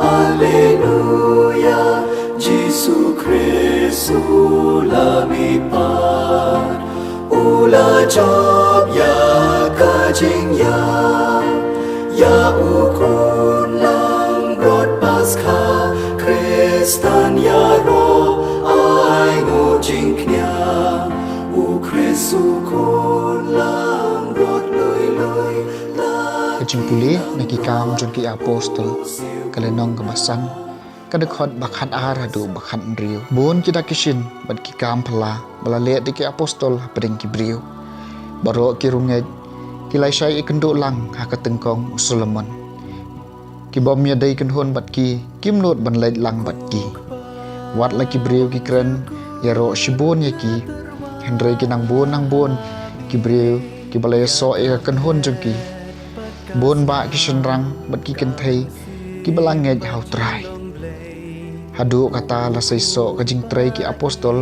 Alleluia, Gesù Cristo lumipad. Ula job ya kajing ya ukun lang rod Paskah Kristan ya ro ai ngujing knya u Kristu kun lang rod lui Kajing pulih nagi kam jong ki apostol kalenong kebasan kadekot bakhat ar hadu bakhat riu bon kita kishin bad ki kam phala balale de ki apostol pedeng ki briu baro ki rungai kilai sai ikenduk lang ha katengkong Solomon ki bom ya dai kan hon bat ki kimnot ban lai lang bat ki wat la ki briu ki kren ya ro shibon ya ki Henry ki nang bon ki briu ki balai so e kan hon jong ki bon ba ki shenrang bat ki ken thei ki balang ngai hau trai hadu kata la sai so kajing trai ki apostol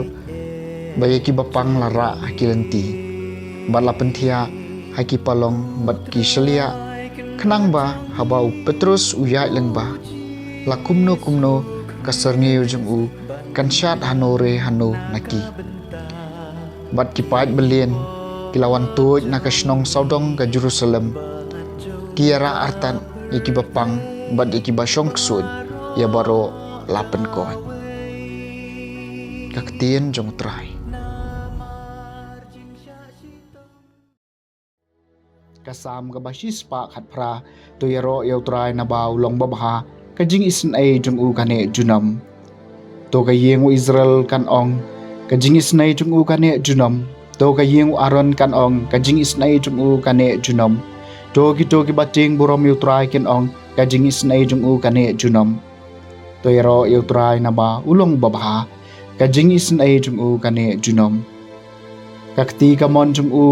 baye ki bapang lara ki lenti bala pentia haki palong bat ki shelia kenang ba habau Petrus uyai leng ba la kumno kasarngi ujung u kanshat hanore hano naki bat ki pait belien kilawan tuj na kasnong saudong ka Jerusalem kiara artan iki bapang bat iki basyong ksud ya baro lapen koin kaktien jong trai kasam ka basis pa khat phra to yaro yau trai na baw long babha kajing isin ai jong u kane junam to ka yeng Israel kan ong kajing isin ai jong u kane junam to ka yeng Aaron kan ong kajing isin ai jong u kane junam to ki bating burom yau trai ken ong kajing isin ai jong u kane junam to yaro yau trai na ba ulong babha kajing isin ai jong u kane junam kakti kamon jong u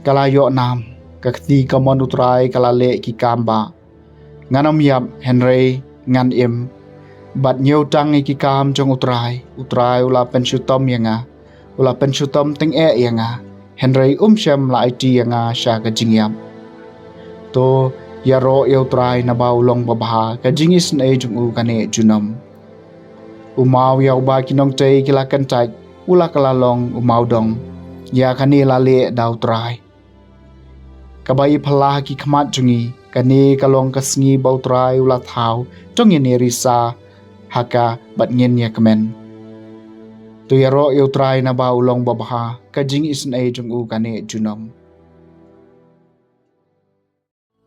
kalayo nam kakti kamon utrai kalale ki kamba nganam yap Henry ngan im bat nyeu tang ki kam jong utrai ula pensutom yanga ula pensutom teng e yanga Henry shem la it yanga sha ka jingyam to yaro yau trai na baulong babha ka jingis na jong u kane junam umau yau ba kinong tei kilakan tai ula kalalong umau dong ya kane lale dau trai kabai phala ki khmat jungi kane kalong kasngi bau trai ula thau tong ye risa haka bat ngen ya kemen to yaro yau trai na baulong babha ka jingis na jong u kane junam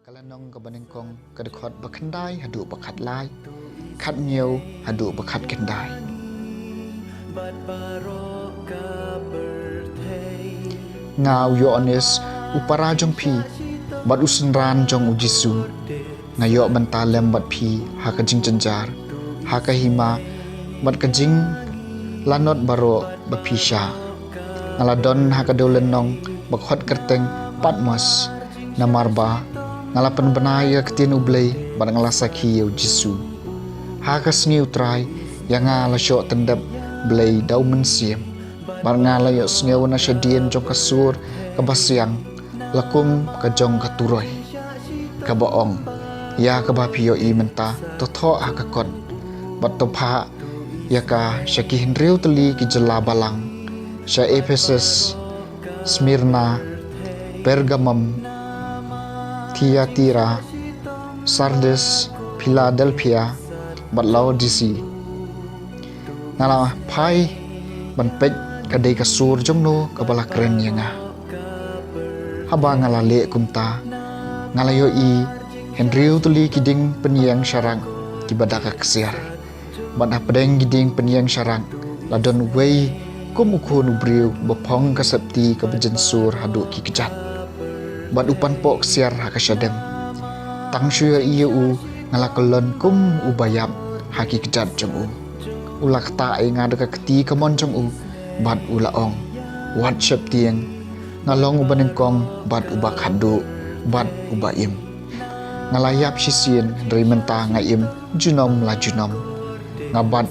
kalanong kabanengkong kadekot bakhandai hadu bakhat lai khat nhiều hadu bakhat kendai ngau Yohanes upara jong pi bat usenran jong ujisu ngayo bantalem bat pi ha kajing cenjar ha kahima bat kajing lanot baro bapisha ngaladon ha kadolenong bakhot kerteng Patmos namarba ngalapan benaya ketin ublay bat ngalasaki yau jisu ha kasngi utrai yang ngalasyo tendap blay dau mensiem bat ngalayo sngew na syadien jong kasur kabasyang lakum kajong katuroy kabaong ya kabapio i menta totho hakakot bat topha ya ka syaki henriu teli ki jela balang sya Ephesus Smyrna Pergamum Thyatira Sardes Philadelphia bat Laodicea ngala pai ban pej kadai kasur jongno kabala keren yanga haba ngala le kumta ngalayo i Henriu tuli kiding penyang syarang kibadaka kesiar ban apedeng kiding penyang syarang ladon wei kumukun ubriu bopong kasepti kabejensur hadu ki kejat bat upan pok kesiar hakasyadem tang syua iu ngalakelon kum ubayap haki kejat jong ulak ta ngada ka keti kamon jong bat ulaong wat syap tieng ngalong ubanengkong bat ubak hadu bat ubaim ngalayap sisien dari mentah ngaim junom la junom ngabat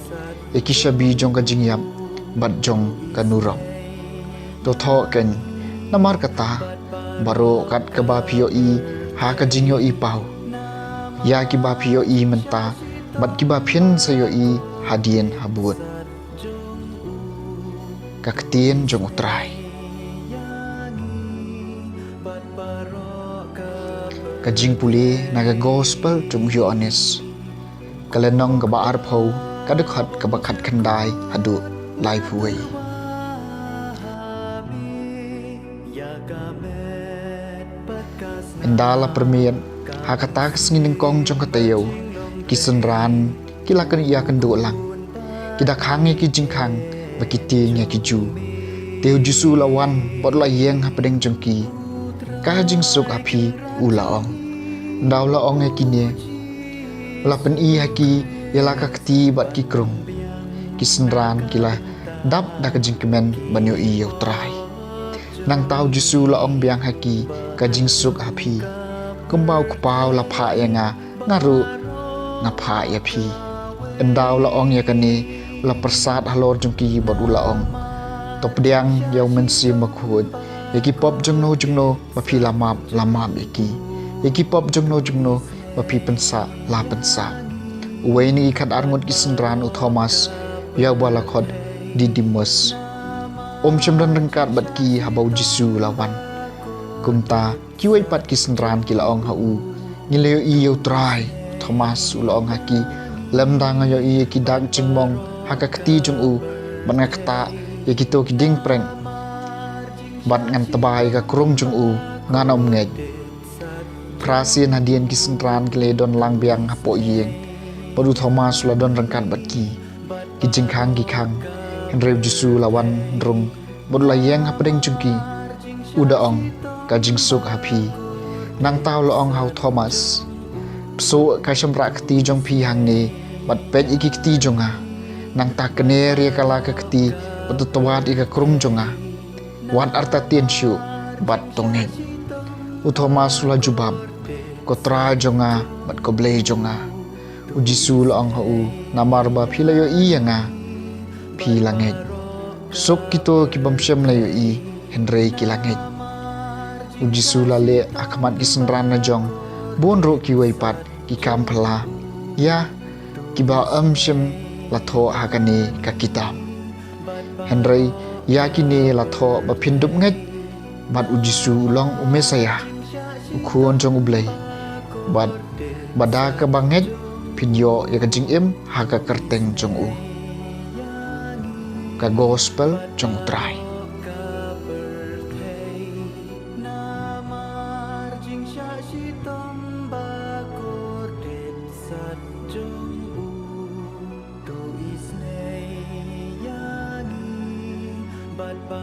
ikisyabi jong kajingyap bat jong kanurong totho ken namar kata baro kat kebapio i ha kajingyo i pau Ya kiba piyo i menta bat kiba phin sayo i hadien habut kaktin jong utrai kajing puli naga gospel jong yo anis kalenong kaba arpau kadekhat kaba khat khandai hadu lai phuai endala permian hakatak singin kong jong katayo kisenran kilakan iya kendo lang kita khangi ki jingkhang bakiti nya kiju teu jusu lawan bodla yeng hapadeng jongki ka jing suk api ulaong ndaw laong ekine lapen i haki yala kakti bat ki krung kisenran kila dap da kajing kemen banyo i trai nang tau jusu laong biang haki kajing suk api kembau kupau lapha yanga ngaru ngapha ya phi endaw laong ya kani la persat halor jungki bot ulaong top diang yau mensi makhud yaki pop jungno bapi lamap yaki pop jungno bapi pensa la pensa uwe ni ikat arngut kisendran u Thomas yau balakhod didimus chemdan rengkat batki habau jisu lawan kumta kiwai pat kisendran kilaong hau ngileo i yau trai Thomas ulaong haki lemdang yo i kidak jengmong haka keti jung u ban ngakta ya kito kiding preng ban ngan tebai ka krung jung u nganom ngej prasin hadien kisentran kledon lang biang hapo yeng padu Thomas ladon rengkat batki kijing khang ki khang henrew jusu lawan drung bodla yeng hapadeng jungki udaong kajing suk hapi nang tau laong hau Thomas so ka shamra kti jong phi hang ni bat pet iki kti jonga nang ta kene ria kala ka kti patutwat ika krung jonga wan arta tien shu bat tongen u Thomas la jubab ko tra jonga bat ko ble jonga u jisu la ang hu namar ba philayo i yanga phi langet sok kito kibam shem layo i henrei kilanget u jisu la le akmat kisenran na jong bonro kiwai pat ki kam phala ya kiba shem latho hakani ka kitab henrei ya kini latho ba phindup ngai bat ujisu long umesaya ukhon jong ublei bat bada ka banget pinyo ya ka jingim haka kerteng jong u ka gospel jong trai but